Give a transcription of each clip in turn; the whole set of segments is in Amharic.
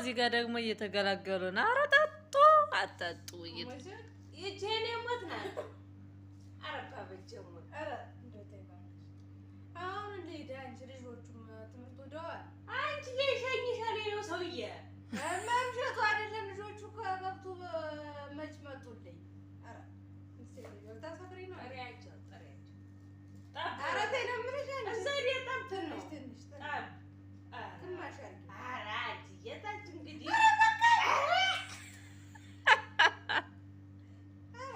እዚህ ጋር ደግሞ እየተገላገሉ ነው። ኧረ ጠጡ አጠጡ የጄኔ ሞት ናት። አረባ በጀሙት ኧረ እንደት ይባላል። አሁን እንዴት አንቺ ልጆቹም ትምህርት ወደዋል። አንቺ የሸኝሻል ነው ሰውዬ መምሸቱ አይደለም። ልጆቹ ከገብቱ መች መጡልኝ። ኧረ ታሳፍሪ ነው። ጠሪያቸው ኧረ ተይ ነው የምልሽ አንቺ እዛ ጠብ ትንሽ ጠብ ግማሽ አድርጊ። ኧረ አንቺ የታች እንግዲህ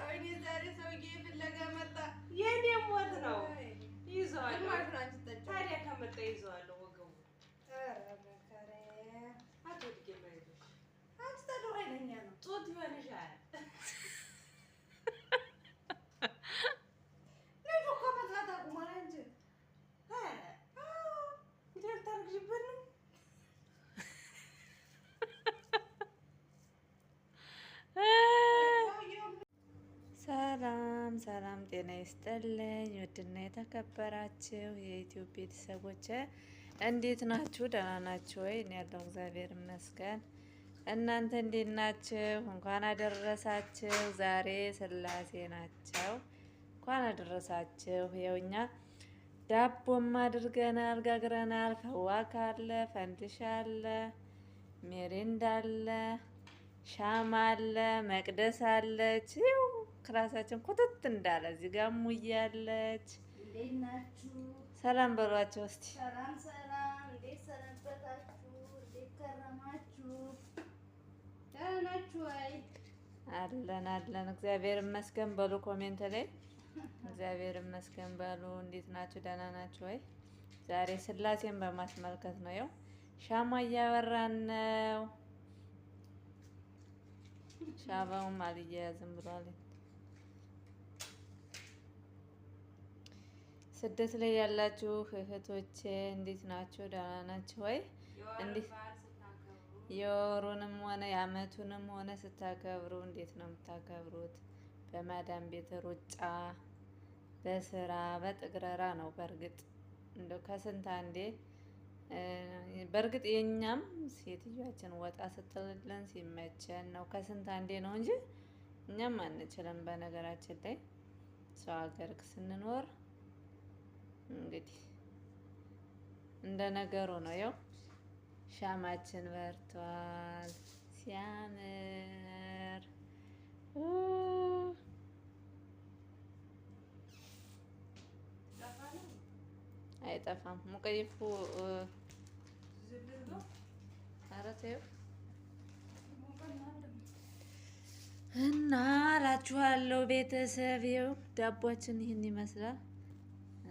ወይኔ ዛሬ ሰውዬ ፍለጋ መጣ። የኔ ሞት ነው ይዘዋለሁ። ግማሹን አንቺ ጠጪ። ታዲያ ከመጣ ይዘዋለሁ ወገቡ። ኧረ መከራዬ አቶ ድጌማ ይዞሽ አንቺ ታዲያ ኃይለኛ ነው። ጡት ይሆንሻል። ልጁ እኮ መጥፋት አቁሟል። አንቺ እንዴት ታርግሽበት ነው? ሰላም ሰላም፣ ጤና ይስጥልኝ ውድና የተከበራችሁ የዩቲዩብ ቤተሰቦች እንዴት ናችሁ? ደህና ናችሁ ወይ? እኔ ያለው እግዚአብሔር ይመስገን። እናንተ እንዴት ናችሁ? እንኳን አደረሳችሁ። ዛሬ ስላሴ ናቸው። እንኳን አደረሳችሁ። ይኸውኛ ዳቦም አድርገናል፣ ጋግረናል። ፈዋካ አለ፣ ፈንድሻ አለ፣ ሜሪንዳ አለ፣ ሻማ አለ፣ መቅደስ አለች። ይኸው ክላሳችን ኩትት እንዳለ እዚህ ጋር ሙዬ አለች። እንዴት ናችሁ? ሰላም በሏቸው እስቲ። ሰላም ሰላም። እንዴት ሰነበታችሁ? እንዴት ከረማችሁ? ደህና ናችሁ ወይ? አለን አለን፣ እግዚአብሔር ይመስገን በሉ። ኮሜንት ላይ እግዚአብሔር ይመስገን በሉ። እንዴት ናችሁ? ደህና ናችሁ ወይ? ዛሬ ስላሴን በማስመልከት ነው። ያው ሻማ እያበራን ነው። ሻማውም አልያያዝም ብሏል። ስደት ላይ ያላችሁ እህቶቼ እንዴት ናችሁ? ደህና ናችሁ ወይ? እንዴት የወሩንም ሆነ የአመቱንም ሆነ ስታከብሩ እንዴት ነው የምታከብሩት? በማዳም ቤት ሩጫ፣ በስራ በጥግረራ ነው። በእርግጥ እንደው ከስንት አንዴ በእርግጥ የኛም ሴትዮዋችን ወጣ ስትልልን ሲመቸን ነው። ከስንት አንዴ ነው እንጂ እኛም አንችልም። በነገራችን ላይ ሰው ሀገር ስንኖር እንግዲህ እንደ ነገሩ ነው። ያው ሻማችን በርቷል፣ ሲያምር አይጠፋም። ሙቀይፉ ኧረ ተይው እና እላችኋለሁ ቤተሰብ። ይኸው ዳቦችን ይህን ይመስላል።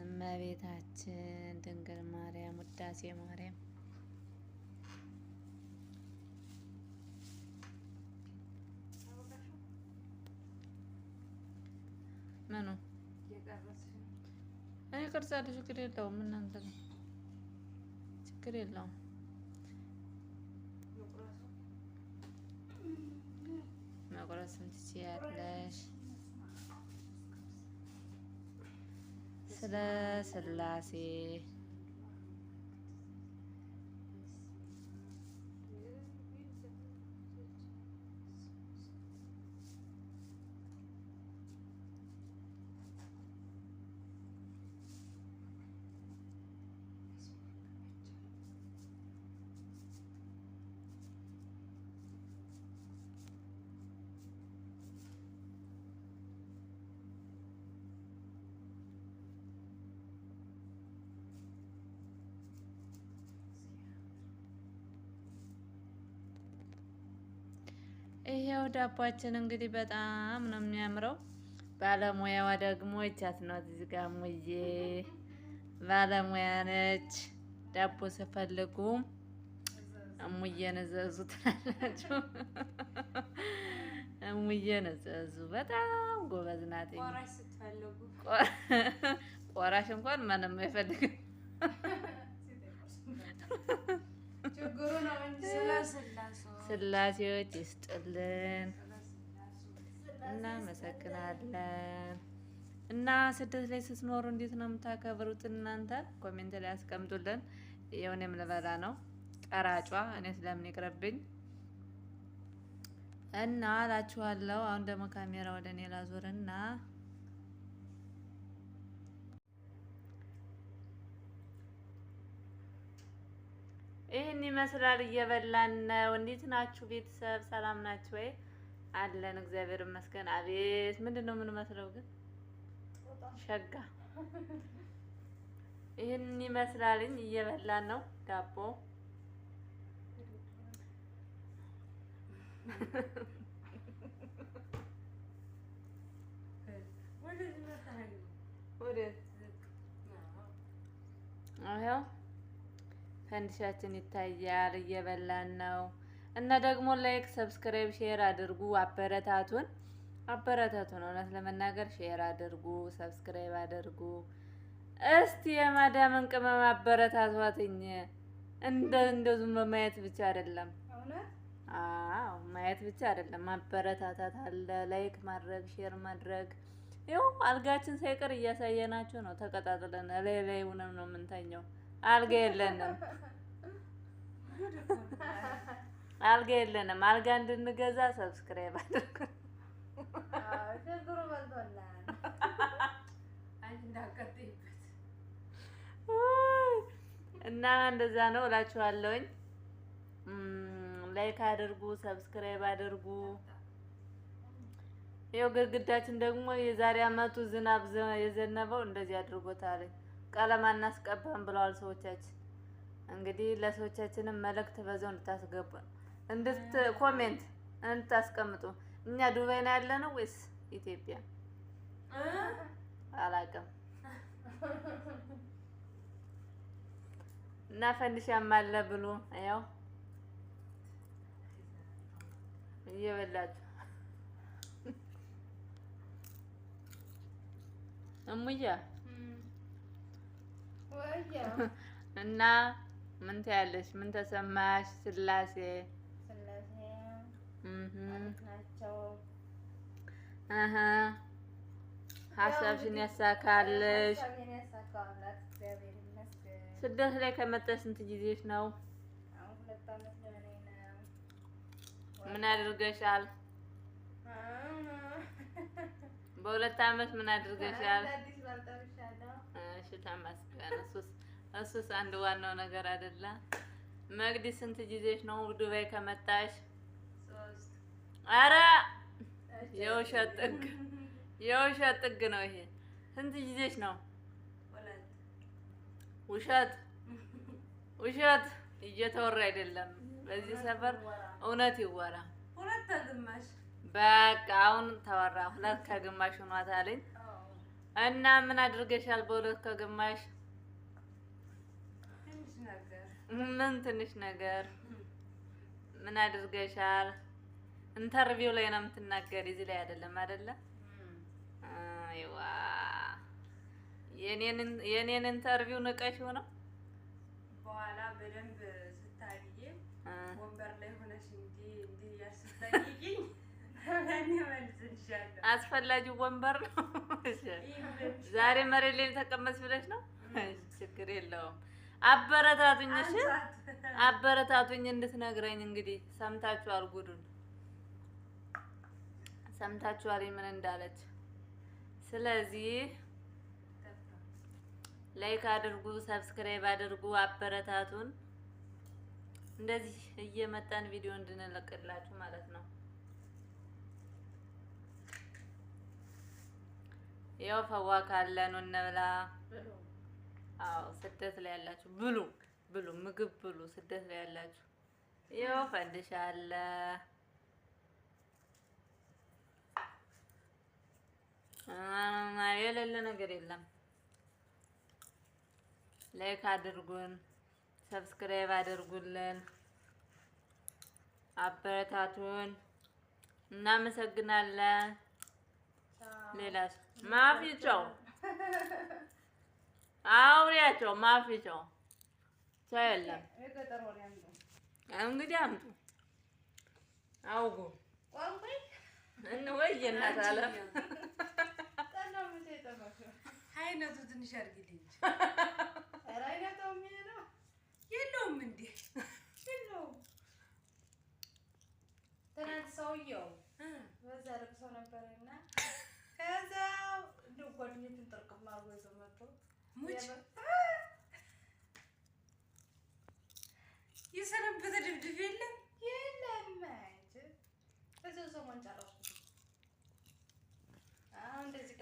እመቤታችን ድንግል ማርያም ውዳሴ ማርያም ምኑ እኔ ቅርጻለሁ። ችግር የለውም። እናንተ ነው ችግር የለውም። መቁረስም ትችያለሽ። ስለ ስላሴ ይሄው ዳቧችን እንግዲህ በጣም ነው የሚያምረው። ባለሙያዋ ደግሞ እቻት ነው። እዚህ ጋር ሙዬ ባለሙያ ነች። ዳቦ ስፈልጉ እሙዬን እዘዙ ትላላችሁ። እሙዬን እዘዙ፣ በጣም ጎበዝ ናት። ቆራሽ ስትፈልጉ ቆራሽ እንኳን ማንም አይፈልግም። ችግሩ ነው እንጂ ስላሴዎች ይስጥልን። እናመሰግናለን። እና ስደት ላይ ስትኖሩ እንዴት ነው የምታከብሩት እናንተ? ኮሜንት ላይ አስቀምጡልን። የሆነም ልበላ ነው ቀራጯ እኔ ስለምን ይቅርብኝ። እና አላችኋለሁ። አሁን ደግሞ ካሜራ ወደ እኔ ላዞርና ይህን ይመስላል። እየበላን ነው። እንዴት ናችሁ ቤተሰብ? ሰላም ናችሁ ወይ? አለን እግዚአብሔር ይመስገን። አቤት ምንድን ነው የምንመስለው ግን ሸጋ። ይህን ይመስላልኝ። እየበላን ነው ዳቦ ፈንዲሻችን ይታያል። እየበላን ነው እና ደግሞ ላይክ፣ ሰብስክራይብ፣ ሼር አድርጉ። አበረታቱን። እውነት ለመናገር ሼር አድርጉ፣ ሰብስክራይብ አድርጉ። እስቲ የማዳምን ቅመም አበረታቷትኝ። እንደዚሁም በማየት ብቻ አይደለም። አዎ ማየት ብቻ አይደለም፣ ማበረታታት አለ። ላይክ ማድረግ፣ ሼር ማድረግ። ይኸው አልጋችን ሳይቀር እያሳየናቸው ነው። ተቀጣጥለን ላይ ሆነን ነው የምንተኘው። አልጋ የለንም። አልጋ እንድንገዛ ሰብስክራይብ አድርጉ። እና እንደዛ ነው እላችኋለሁኝ። ላይክ አድርጉ፣ ሰብስክራይብ አድርጉ። ይኸው ግድግዳችን ደግሞ የዛሬ አመቱ ዝናብ የዘነበው እንደዚህ አድርጎታል። ቀለም አናስቀባም ብለዋል ሰዎቻችን። እንግዲህ ለሰዎቻችንም መልእክት በዛው እንድታስገቡ ኮሜንት እንድታስቀምጡ። እኛ ዱባይ ነው ያለነው ወይስ ኢትዮጵያ አላውቅም። እና ፈንዲሻም አለ ብሉ። ያው እየበላችሁ እሙያ እና ምን ትያለሽ? ምን ተሰማሽ? ስላሴ ሀሳብሽን ያሳካልሽ። ስደት ላይ ከመጣሽ ስንት ጊዜሽ ነው? ምን አድርገሻል? በሁለት አመት ምን አድርገሻል? እሺ ተመስገን። እሱስ አንድ ዋናው ነገር አይደለ? መግዲ ስንት ጊዜሽ ነው ዱባይ ከመጣሽ? አረ የውሸት ጥግ ነው ይሄ። ስንት ጊዜሽ ነው? ውሸት እየተወራ አይደለም በዚህ ሰፈር፣ እውነት ይወራ። ሁለት ከግማሽ በቃ አሁን ተወራ። ሁለት ከግማሽ ሆኗታልኝ። እና ምን አድርገሻል በሁለት ከግማሽ? ምን ትንሽ ነገር ምን አድርገሻል? ኢንተርቪው ላይ ነው የምትናገሪ፣ እዚህ ላይ አይደለም አይደለ? አይዋ የኔን ኢንተርቪው ንቀሽው ነው። በኋላ በደንብ ስታድዬ ወንበር ላይ ሆነሽ እንዲህ ያስጠይቂኝ አስፈላጊው ወንበር ነው። ዛሬ መሬት ላይ ተቀመጥሽ ብለሽ ነው። ችግር የለውም። አበረታቱኝ፣ እሺ አበረታቱኝ እንድትነግረኝ። እንግዲህ ሰምታችኋል፣ ጉዱን ሰምታችኋል ምን እንዳለች። ስለዚህ ላይክ አድርጉ፣ ሰብስክራይብ አድርጉ፣ አበረታቱን። እንደዚህ እየመጣን ቪዲዮ እንድንለቅላችሁ ማለት ነው። ያው ፈዋ ካለን እንብላ። አዎ ስደት ላይ ያላችሁ ብሉ፣ ምግብ ብሉ። ስደት ላይ ያላችሁ ያው ፈንድሻ አለ። የሌለ ነገር የለም። ላይክ አድርጉን፣ ሰብስክራይብ አድርጉልን፣ አበረታቱን። እናመሰግናለን። ሌላስ ማፊቸው አውሪያቸው ማፊቸው ሰው የለም። እንግዲህ አምጡ አውጉ ወይ እናት አለ አይነቱ ትንሽ አድርጊልኝ። ኧረ አይነቱም ይሄ ነው። የለውም እንዴ? የለውም። ትናንት ሰው ሰውየው በዛ ለቅሶ ነበረና ከዛ እንደው ጓደኞቹን ጥርቅም አድርጎ ይዞ መጥቶ የሰነበተ ድብድብ የለም በዛው ሰሞን ጨረስኩት።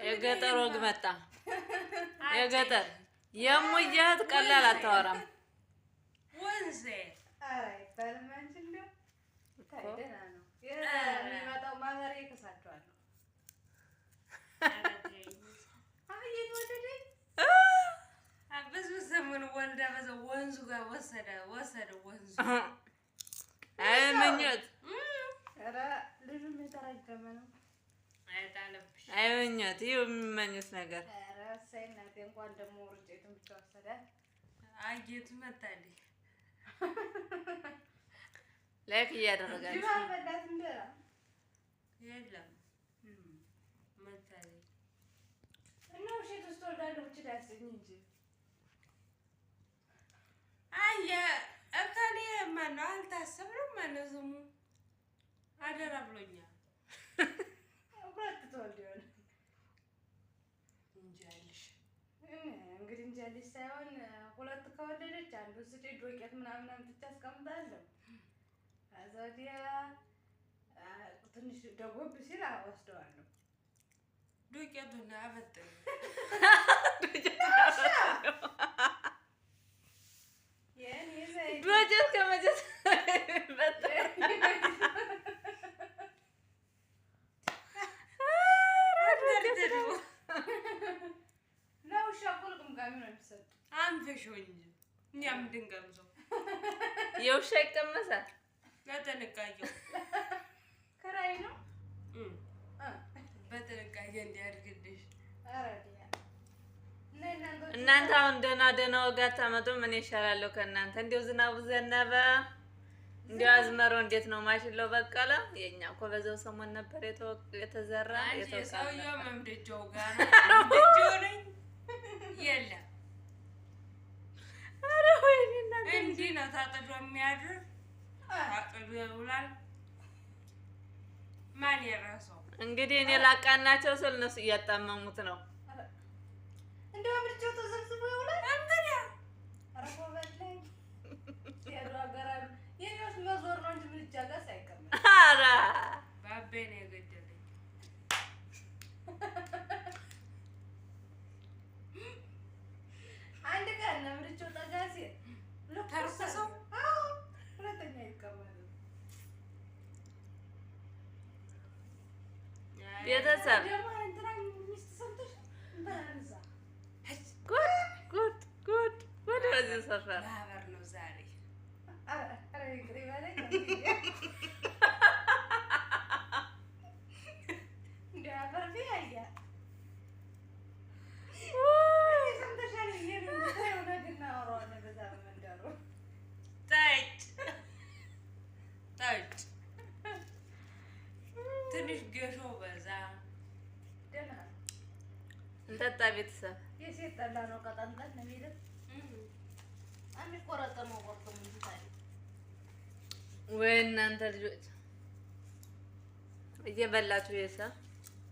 የገጠር ወግ መጣ። የገጠር የሙያት ቀላል አታወራም። ወንዜ ኧረ አይባልም። አንቺ እንደው ደህና ነው የሚመጣው ማህበሬ እከሳቸዋለሁ። በዚህ ሰሞን ወልዳ በዛው ወንዙ ጋር ወሰደ ወንዙ። አይ ምኞት ኧረ ልጁም የተረገመ ነው። አይ ምኞት ይኸው የሚመኙት ነገር ኧረ እሰይ እናቴ እንኳን ደግሞ ውርጭቱን ብቻ ወሰደ። አየቱ መታለች። ላይክ እያደረጋችሁ ጅማ በላት እንጀራ የለም መታለች እና ውሸት ውስጥ ወልዳለሁ ብቻ ያሰኝ እንጂ አየ እከሌ ማነው አልታሰብንም። ማነው ስሙ አደራ ብሎኛል። ሁለት ትወልድ ይሆን እንጂ አለሽ እንግዲህ እንጂ አለሽ ሳይሆን ሁለት ከወለደች አንዱ ስጪ ዶቄት ምናምን አምጥቼ አስቀምጣለሁ። ከዛ ወዲያ ትንሽ ደጎብ ሲል አወስደዋለሁ። ዱቄቱን አበጥር ዱቄት ከመጀስ ለውሻ እኮ ልቅምቃሚ ነው የሚሰጥ። አንፈሽው እንጂ እኛም እንድንቀምሰው የውሻ ይቀመሳል። በጥንቃቄው ከራይ ነው በጥንቃቄ እንዲያድግልሽ። እናንተ አሁን ደህና ወግ አታመጡም። እኔ እሻላለሁ ከእናንተ። እንዲያው ዝናቡ ዘነበ፣ እንዲያው አዝመራው እንዴት ነው? ማሽላው በቀለ። የኛ እኮ በዛው ሰሞን ነበር የተዘራ የተወቃ። ሰውየው መምደጃው ጋር መምደጃው ነኝ የለም። ኧረ ወይኔ እናንተ እንዲህ ነው ታጥዶ የሚያድር ታጥዶ ይውላል። ማን የራሰው እንግዲህ እኔ ላቃናቸው ስል እነሱ እያጣመሙት ነው። እንደው ምርጫው ተሰብስቦ ይውላል። እንግዲህ አረፎ በለኝ ያራገራሉ። የኔስ መዞር ነው እንጂ ምርጫ ጋር ሳይቀመጥ ኧረ ባቤ ነው የገደለኝ። አንድ ቀን ምርጫው ጠጋ ሲል ተርሰሰው ሁለተኛ ይቀመጥ ቤተሰብ ጉድ በዚህ ሰፈር ማህበር ነው ዛሬ። ጠጭ ትንሽ ገሾ በዛ እንጠጣ ቤተሰብ። የሴት ጠላ ነው ቀጠንጠን ነው የሚለው የሚቆረጠመው ቆርጦ ምን ታዲያ ወይ እናንተ ልጆች እየበላችሁ ቤተሰብ።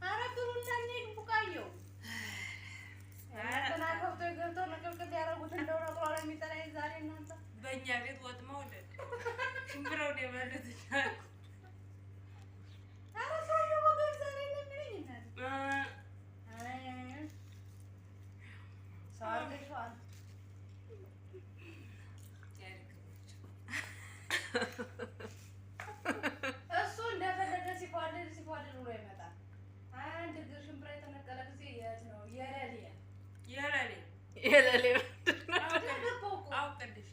ኧረ ብሉና እንሂድ። ቡቃየው እና ከብቶ ገብተው ነቅልቅል ያደረጉት እንደው ነቅሎ ነው የሚጠላኝ ዛሬ እናንተ በእኛ ቤት ወጥ መውደድ ሽምብረውን የበሉት ይችላል። ኧረ ሰውዬው ወገብ ዛሬ ነው የሚለኝ እናት ሳርገሽዋል እሱ እንደፈለገ ሲፏልል ብሎ ይመጣል። አንድ እግር ሽምብራ የተነቀለ ጊዜ የት ነው የለሌ አውቅልሽ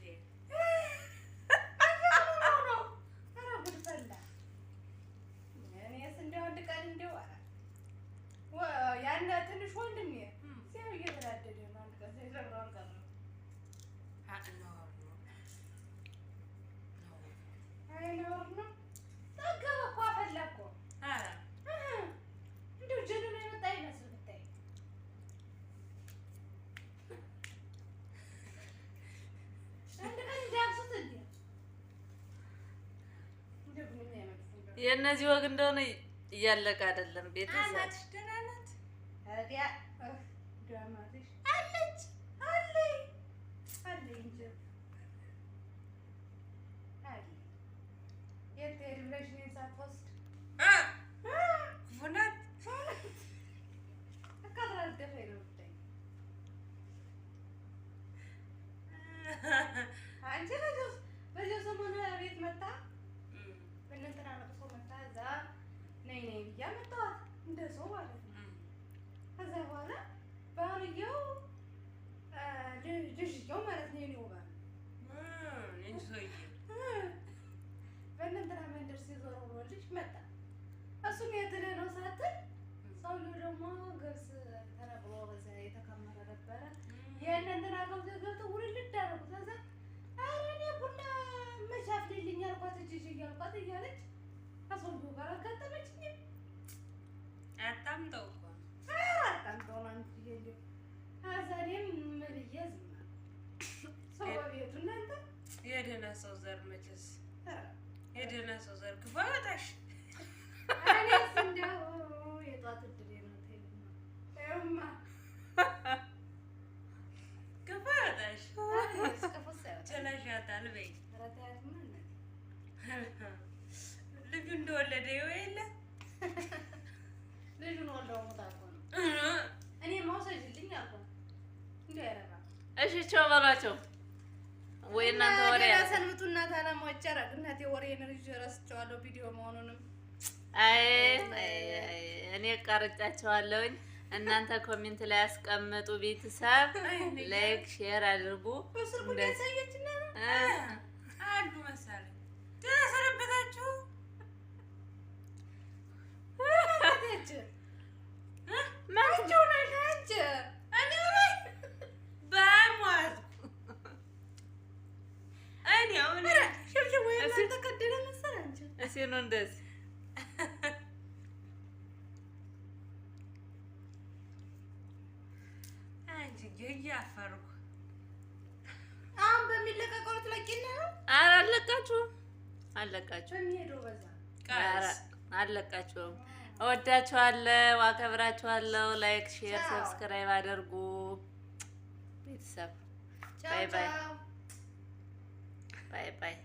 የእነዚህ ወግ እንደሆነ እያለቀ አይደለም። ቤተሰብ እናትሽ ደህና ናት? ታዲያ ዳማትሽ አለች አለኝ እንጂ አለ የት ሄድ ብለሽ እኔን ሳትወስድ ክፉ ናት። አካትራደፈኝ ነው ብታይ አንቺ በዚያው ሰሞኑን ቤት መጣ በእነንትና ለቅሶ መጣ። እዛ ነይ ብያ መጣኋት እንደ ሰው ማለት ነው። ከዛ በኋላ ባልየው ልጅየው ማለት ነው የኔው ባል በእነንትና መንደር ሲዞር ውሎልሽ መጣ። እሱም የት ሄደህ ነው ሳትል ሰውዬው ደግሞ ገብስ ተነቅሎ በዛ የተከመረ ነበረ። የእነንትና ገብስ ገብቶ ውልልድ አደረጉት። ከዛ ኧረ እኔ ቡና መች አፍሊልኝ አልኳት እጅ እያልኳት እያለች ከሰውዬው ጋር አጋጠመችኝ። አጣምጠው እኮ አጣምጠው ነው አንቺ እንደው ከዛ እኔም ምን ብዬ ዝም አልኩ። ሰው በቤቱ እናንተ የደህና ሰው ዘር መቼስ የደህና ሰው ዘር ክፉ አይወጣሽ። እኔስ እንደው የጧት እድሌ ነው። ተይውማ ክፉ አይወጣሽ። ችለሻታል በይ። ልጁ እንደወለደ ይኸው የለ ልጁን ወልደው ሞታ እኮ ነው። እኔ መውሰጅልኝ አልኳት። እንደው ያረባ እሺ ቻው በሏቸው ወይ እናንተ ወሬ ሰንብቱ። እናት አላማዎች አረግ እናቴ ወሬን ልጅ ረስቸዋለሁ ቪዲዮ መሆኑንም። አይ እኔ ቀርጫቸዋለሁኝ። እናንተ ኮሜንት ላይ ያስቀምጡ። ቤተሰብ ላይክ ሼር አድርጉ። በስልኩ ያሳየችና አንዱ መሰለኝ ተሰረበታችሁ ማንቺው ነሽ አንቺ በሟት እኔ አሁን ሽብሽብ ወይ ተከደለ መሰል አንቺ እሺ ነው እንደዚህ አንቺ እያፈርኩ አሁን በሚለቀቀው ትለቂና ነው። ኧረ አለቃችሁም በሚሄደው በዛ ኧረ አለቃችሁም። እወዳችኋለሁ፣ አከብራችኋለሁ። ላይክ ሼር ሰብስክራይብ አድርጉ። ቤተሰብ ባይ ባይ ባይ ባይ